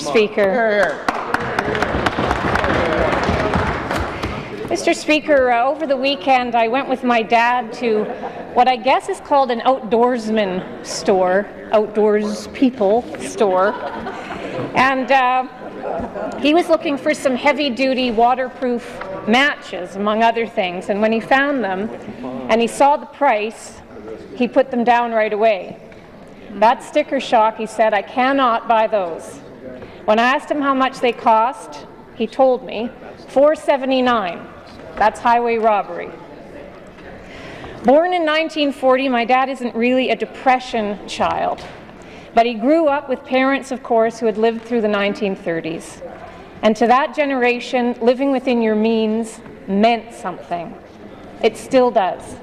Speaker. Mr. Speaker, over the weekend I went with my dad to what I guess is called an outdoorsman store, outdoors people store, and he was looking for some heavy-duty waterproof matches, among other things, and when he found them and he saw the price, he put them down right away. That sticker shock, he said, I cannot buy those. When I asked him how much they cost, he told me $4.79. That's highway robbery. Born in 1940, my dad isn't really a Depression child, but he grew up with parents, of course, who had lived through the 1930s. And to that generation, living within your means meant something. It still does.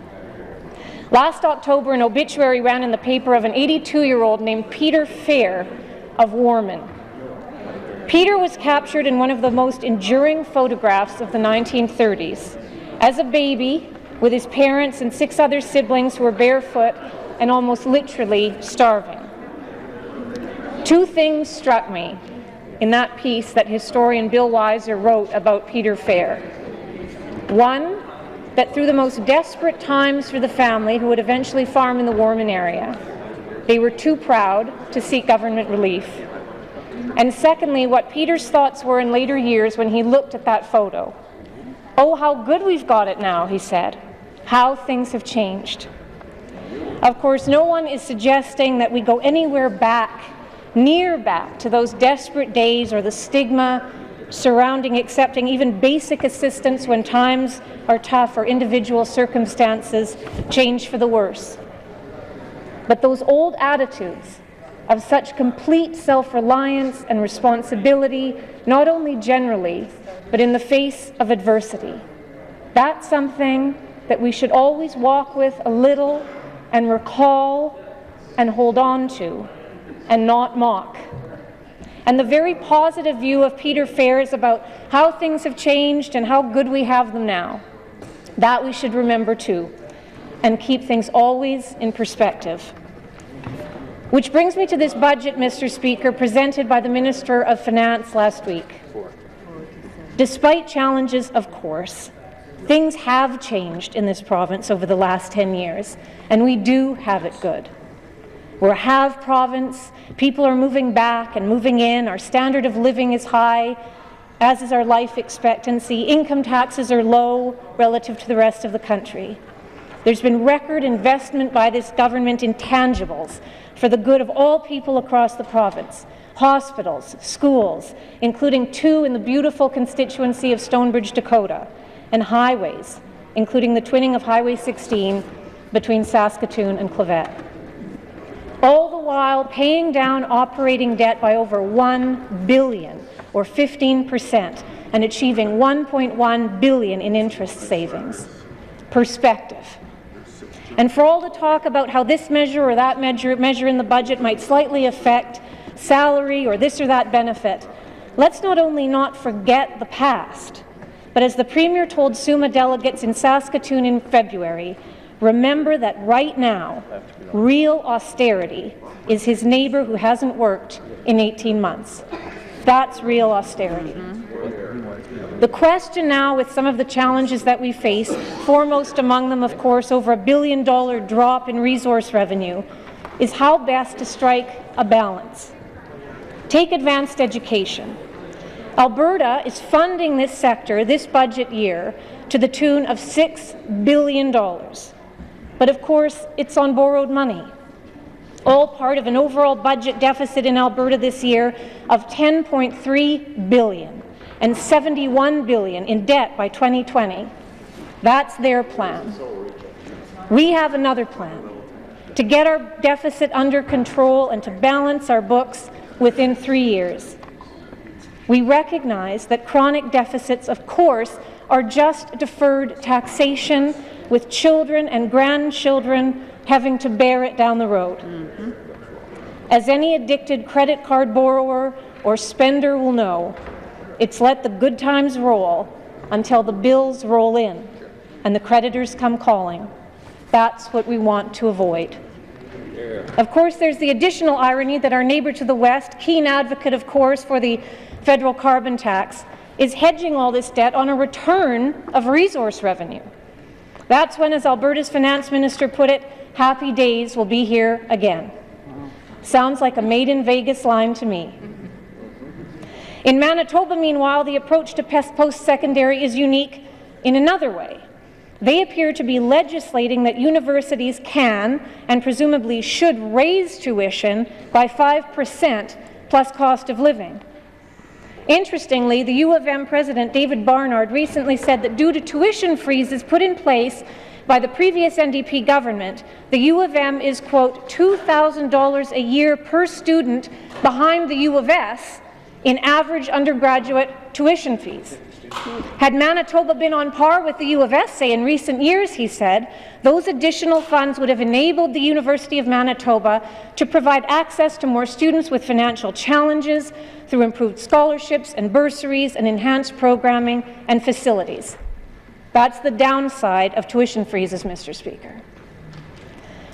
Last October, an obituary ran in the paper of an 82-year-old named Peter Fair of Warman. Peter was captured in one of the most enduring photographs of the 1930s, as a baby with his parents and 6 other siblings who were barefoot and almost literally starving. 2 things struck me in that piece that historian Bill Weiser wrote about Peter Fair. One, that through the most desperate times for the family who would eventually farm in the Warman area, they were too proud to seek government relief. And secondly, what Peter's thoughts were in later years when he looked at that photo. Oh, how good we've got it now, he said. How things have changed. Of course, no one is suggesting that we go anywhere near back to those desperate days or the stigma surrounding accepting even basic assistance when times are tough or individual circumstances change for the worse. But those old attitudes of such complete self-reliance and responsibility, not only generally, but in the face of adversity, that's something that we should always walk with a little and recall and hold on to and not mock. And the very positive view of Peter Fair is about how things have changed and how good we have them now. That we should remember too, and keep things always in perspective. Which brings me to this budget, Mr. Speaker, presented by the Minister of Finance last week. Despite challenges, of course, things have changed in this province over the last 10 years, and we do have it good. We're a have province, people are moving back and moving in, our standard of living is high, as is our life expectancy, income taxes are low relative to the rest of the country. There's been record investment by this government in tangibles for the good of all people across the province. Hospitals, schools, including 2 in the beautiful constituency of Stonebridge, Dakota, and highways, including the twinning of Highway 16 between Saskatoon and Clavette. All the while paying down operating debt by over $1 billion, or 15%, and achieving $1.1 billion in interest savings. Perspective. And for all the talk about how this measure or that measure in the budget might slightly affect salary or this or that benefit, let's not only not forget the past, but as the Premier told Summa delegates in Saskatoon in February, remember that right now, real austerity is his neighbour who hasn't worked in 18 months. That's real austerity. The question now, with some of the challenges that we face, foremost among them, of course, over $1 billion drop in resource revenue, is how best to strike a balance. Take advanced education. Alberta is funding this sector this budget year to the tune of $6 billion. But of course, it's on borrowed money, all part of an overall budget deficit in Alberta this year of $10.3 billion and $71 billion in debt by 2020. That's their plan. We have another plan, to get our deficit under control and to balance our books within 3 years. We recognize that chronic deficits, of course, are just deferred taxation, with children and grandchildren having to bear it down the road. As any addicted credit card borrower or spender will know, it's let the good times roll until the bills roll in and the creditors come calling. That's what we want to avoid. Of course, there's the additional irony that our neighbour to the west, keen advocate, of course, for the federal carbon tax, is hedging all this debt on a return of resource revenue. That's when, as Alberta's finance minister put it, happy days will be here again. Sounds like a Made in Vegas line to me. In Manitoba, meanwhile, the approach to post-secondary is unique in another way. They appear to be legislating that universities can, and presumably should, raise tuition by 5% plus cost of living. Interestingly, the U of M president, David Barnard, recently said that due to tuition freezes put in place by the previous NDP government, the U of M is, quote, $2,000 a year per student behind the U of S in average undergraduate tuition fees. Had Manitoba been on par with the U of S, say, in recent years, he said, those additional funds would have enabled the University of Manitoba to provide access to more students with financial challenges through improved scholarships and bursaries and enhanced programming and facilities. That's the downside of tuition freezes, Mr. Speaker.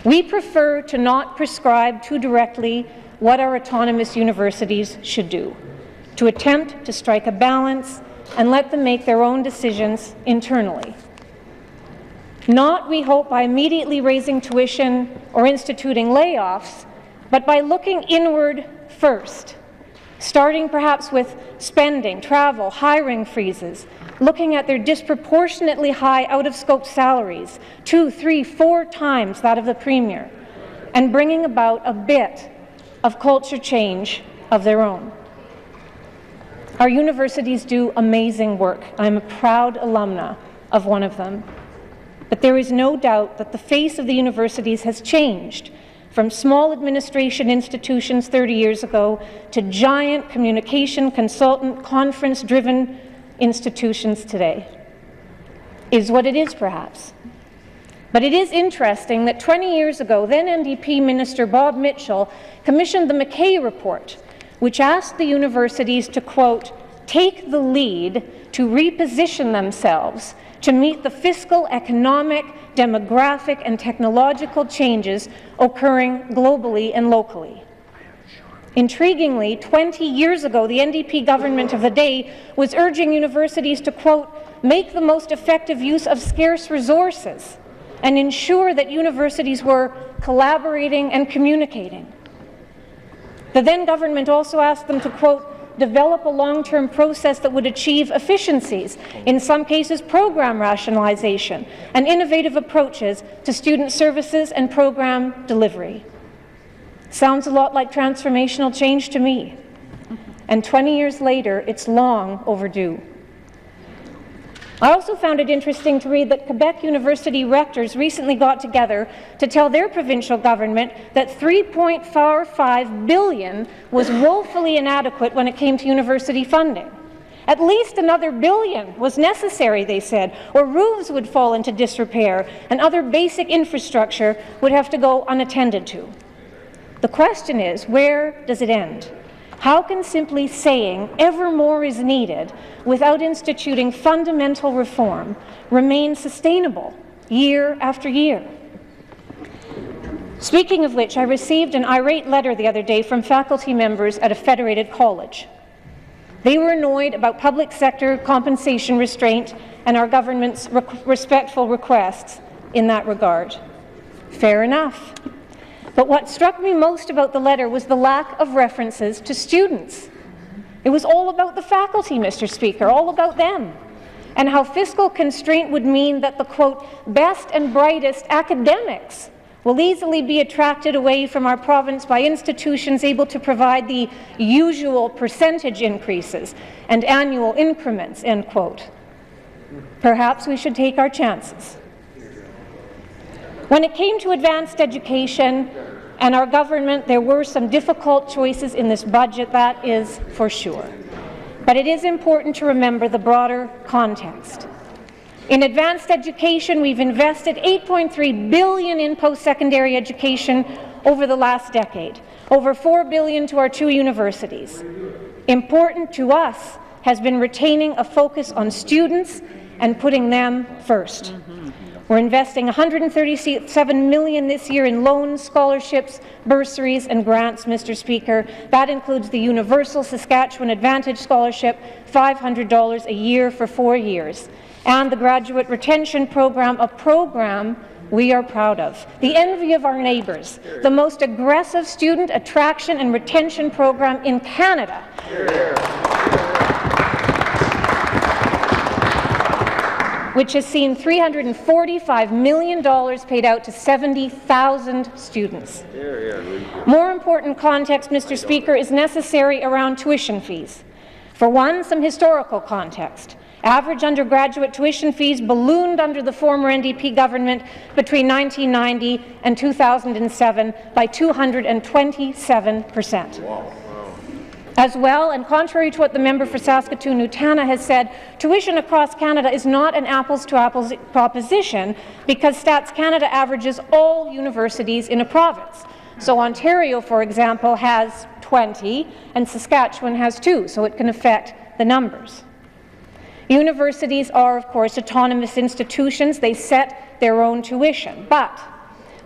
We prefer to not prescribe too directly what our autonomous universities should do, to attempt to strike a balance and let them make their own decisions internally. Not, we hope, by immediately raising tuition or instituting layoffs, but by looking inward first, starting perhaps with spending, travel, hiring freezes, looking at their disproportionately high out-of-scope salaries, 2, 3, 4 times that of the Premier, and bringing about a bit of culture change of their own. Our universities do amazing work. I'm a proud alumna of one of them. But there is no doubt that the face of the universities has changed from small administration institutions 30 years ago to giant communication, consultant, conference-driven institutions today. Is what it is, perhaps. But it is interesting that 20 years ago, then NDP Minister Bob Mitchell commissioned the McKay Report, which asked the universities to, quote, take the lead to reposition themselves to meet the fiscal, economic, demographic, and technological changes occurring globally and locally. Intriguingly, 20 years ago, the NDP government of the day was urging universities to, quote, make the most effective use of scarce resources and ensure that universities were collaborating and communicating. The then government also asked them to, quote, develop a long-term process that would achieve efficiencies, in some cases program rationalization, and innovative approaches to student services and program delivery. Sounds a lot like transformational change to me. And 20 years later, it's long overdue. I also found it interesting to read that Quebec University rectors recently got together to tell their provincial government that $3.45 billion was woefully inadequate when it came to university funding. At least another $1 billion was necessary, they said, or roofs would fall into disrepair and other basic infrastructure would have to go unattended to. The question is, where does it end? How can simply saying ever more is needed without instituting fundamental reform remain sustainable year after year? Speaking of which, I received an irate letter the other day from faculty members at a federated college. They were annoyed about public sector compensation restraint and our government's respectful requests in that regard. Fair enough. But what struck me most about the letter was the lack of references to students. It was all about the faculty, Mr. Speaker, all about them, and how fiscal constraint would mean that the, quote, best and brightest academics will easily be attracted away from our province by institutions able to provide the usual percentage increases and annual increments, end quote. Perhaps we should take our chances. When it came to advanced education and our government, there were some difficult choices in this budget, that is for sure. But it is important to remember the broader context. In advanced education, we've invested $8.3 billion in post-secondary education over the last decade, over $4 billion to our 2 universities. Important to us has been retaining a focus on students and putting them first. We're investing $137 million this year in loans, scholarships, bursaries, and grants, Mr. Speaker. That includes the Universal Saskatchewan Advantage Scholarship, $500 a year for 4 years, and the Graduate Retention Program, a program we are proud of. The envy of our neighbours, the most aggressive student attraction and retention program in Canada. Which has seen $345 million paid out to 70,000 students. More important context, Mr. Speaker, is necessary around tuition fees. For one, some historical context. Average undergraduate tuition fees ballooned under the former NDP government between 1990 and 2007 by 227%. Wow. As well, and contrary to what the member for Saskatoon-Nutana has said, tuition across Canada is not an apples-to-apples proposition because Stats Canada averages all universities in a province. So Ontario, for example, has 20 and Saskatchewan has 2, so it can affect the numbers. Universities are, of course, autonomous institutions. They set their own tuition. But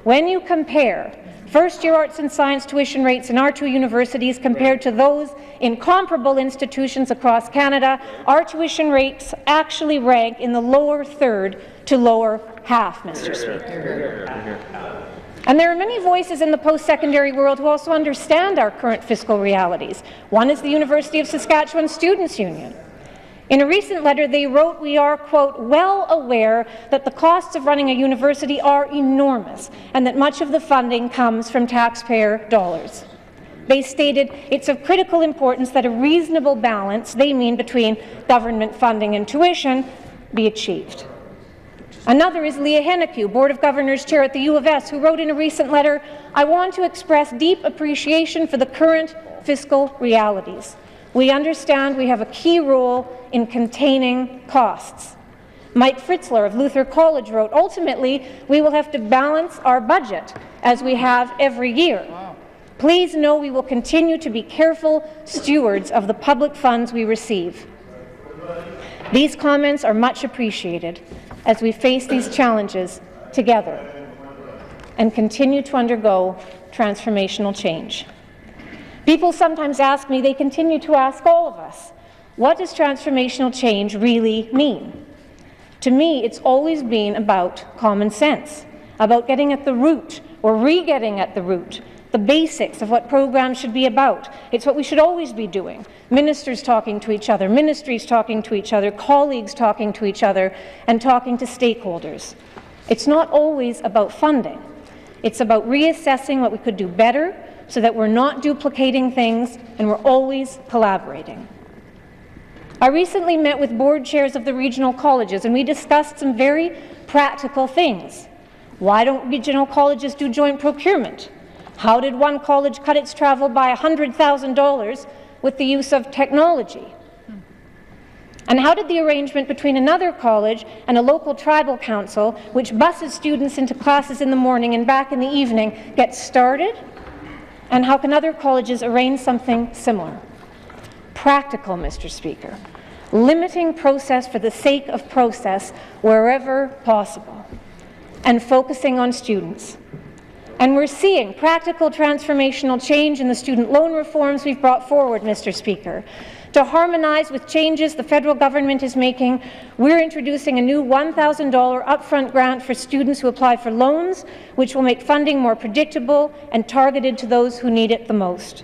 when you compare first-year arts and science tuition rates in our 2 universities compared to those in comparable institutions across Canada, our tuition rates actually rank in the lower third to lower half, Mr. Speaker. And there are many voices in the post-secondary world who also understand our current fiscal realities. One is the University of Saskatchewan Students' Union. In a recent letter, they wrote, "We are, quote, well aware that the costs of running a university are enormous and that much of the funding comes from taxpayer dollars." They stated, "It's of critical importance that a reasonable balance," they mean between government funding and tuition, be achieved. Another is Leah Hennekew, Board of Governors Chair at the U of S, who wrote in a recent letter, "I want to express deep appreciation for the current fiscal realities. We understand we have a key role in containing costs." Mike Fritzler of Luther College wrote, "Ultimately, we will have to balance our budget as we have every year. Please know we will continue to be careful stewards of the public funds we receive." These comments are much appreciated as we face these challenges together and continue to undergo transformational change. People sometimes ask me, they continue to ask all of us, what does transformational change really mean? To me, it's always been about common sense, about getting at the root, or re-getting at the root, the basics of what programs should be about. It's what we should always be doing. Ministers talking to each other, ministries talking to each other, colleagues talking to each other, and talking to stakeholders. It's not always about funding. It's about reassessing what we could do better, so that we're not duplicating things and we're always collaborating. I recently met with board chairs of the regional colleges and we discussed some very practical things. Why don't regional colleges do joint procurement? How did one college cut its travel by $100,000 with the use of technology? And how did the arrangement between another college and a local tribal council, which buses students into classes in the morning and back in the evening, get started? And how can other colleges arrange something similar? Practical, Mr. Speaker. Limiting process for the sake of process wherever possible, and focusing on students. And we're seeing practical transformational change in the student loan reforms we've brought forward, Mr. Speaker. To harmonize with changes the federal government is making, we're introducing a new $1,000 upfront grant for students who apply for loans, which will make funding more predictable and targeted to those who need it the most.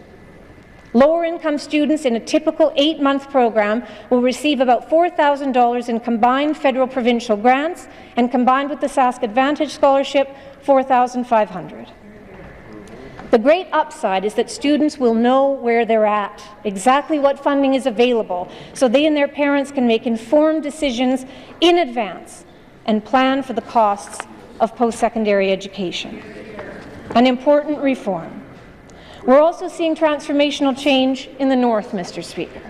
Lower-income students in a typical 8-month program will receive about $4,000 in combined federal-provincial grants, and combined with the Sask Advantage Scholarship, $4,500. The great upside is that students will know where they're at, exactly what funding is available, so they and their parents can make informed decisions in advance and plan for the costs of post-secondary education. An important reform. We're also seeing transformational change in the North, Mr. Speaker.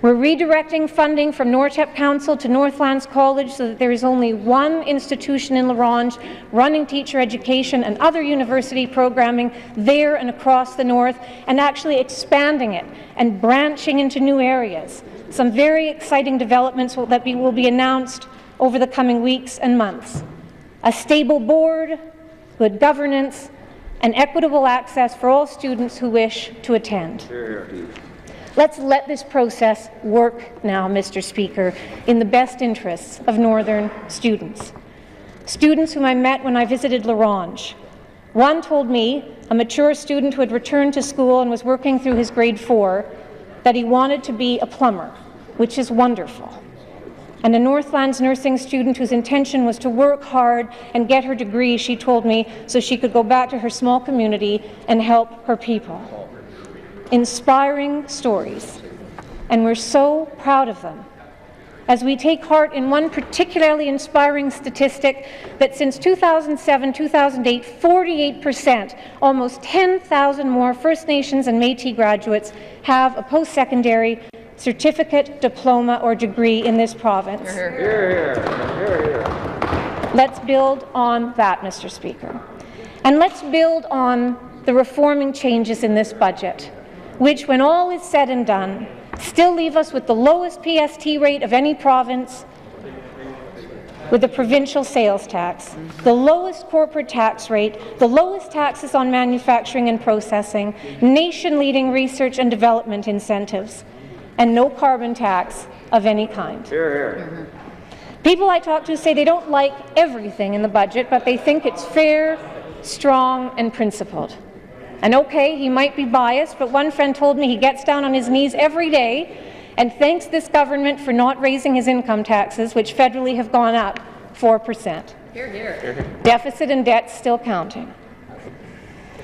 We're redirecting funding from Nortep Council to Northlands College so that there is only one institution in La Ronge running teacher education and other university programming there and across the North, and actually expanding it and branching into new areas. Some very exciting developments will be announced over the coming weeks and months. a stable board, good governance, and equitable access for all students who wish to attend. Let's let this process work now, Mr. Speaker, in the best interests of Northern students. Students whom I met when I visited La Ronge. One told me, a mature student who had returned to school and was working through his grade 4, that he wanted to be a plumber, which is wonderful. And a Northlands nursing student whose intention was to work hard and get her degree, she told me, so she could go back to her small community and help her people. Inspiring stories, and we're so proud of them. As we take heart in one particularly inspiring statistic that since 2007-2008, 48%, almost 10,000 more First Nations and Métis graduates have a post-secondary certificate, diploma, or degree in this province. Let's build on that, Mr. Speaker. And let's build on the reforming changes in this budget, which, when all is said and done, still leave us with the lowest PST rate of any province, with the provincial sales tax, the lowest corporate tax rate, the lowest taxes on manufacturing and processing, nation-leading research and development incentives, and no carbon tax of any kind. People I talk to say they don't like everything in the budget, but they think it's fair, strong, and principled. And okay, he might be biased, but one friend told me he gets down on his knees every day and thanks this government for not raising his income taxes, which federally have gone up 4%. Hear, hear. Deficit and debt still counting.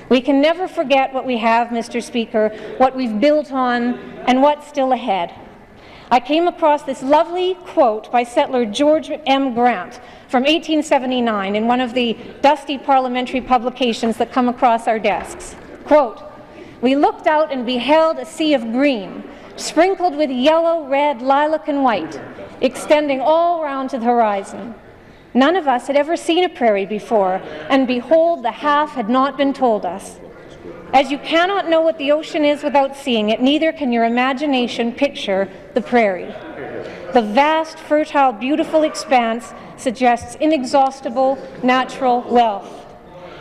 We can never forget what we have, Mr. Speaker, what we've built on, and what's still ahead. I came across this lovely quote by settler George M. Grant from 1879 in one of the dusty parliamentary publications that come across our desks. Quote, "We looked out and beheld a sea of green, sprinkled with yellow, red, lilac, and white, extending all round to the horizon. None of us had ever seen a prairie before, and behold, the half had not been told us. As you cannot know what the ocean is without seeing it, neither can your imagination picture the prairie. The vast, fertile, beautiful expanse suggests inexhaustible natural wealth.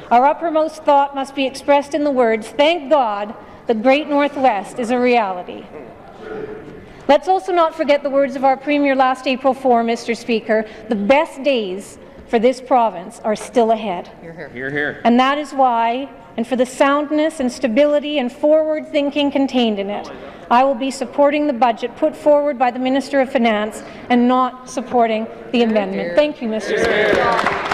Our uppermost thought must be expressed in the words, 'Thank God, the Great Northwest is a reality.'" Let's also not forget the words of our Premier last April 4, Mr. Speaker. The best days for this province are still ahead. Hear, hear. And that is why, and for the soundness and stability and forward thinking contained in it, I will be supporting the budget put forward by the Minister of Finance and not supporting the amendment. Thank you, Mr. Speaker.